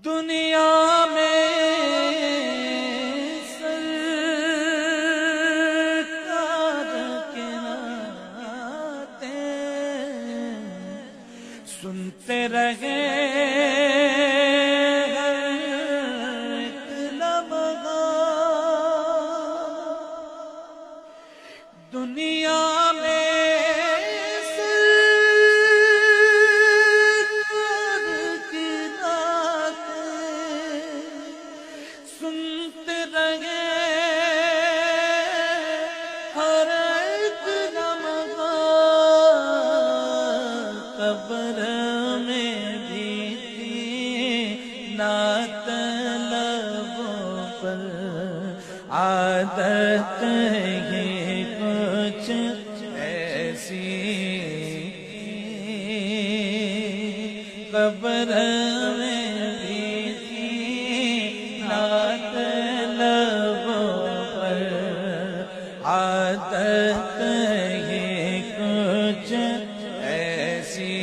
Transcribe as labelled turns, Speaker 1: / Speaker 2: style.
Speaker 1: دنیا میں سرکار کے نعتیں سنتے رہے ہر ایک لمحہ، دنیا میں سنتے رہے ہر ایک لمحہ، قبر میں بھی تھی نعت لبوں پر، عادت ہے کچھ ایسی قبر میں بھی تھی نعت لبوں پر، عادت ہے کچھ ایسی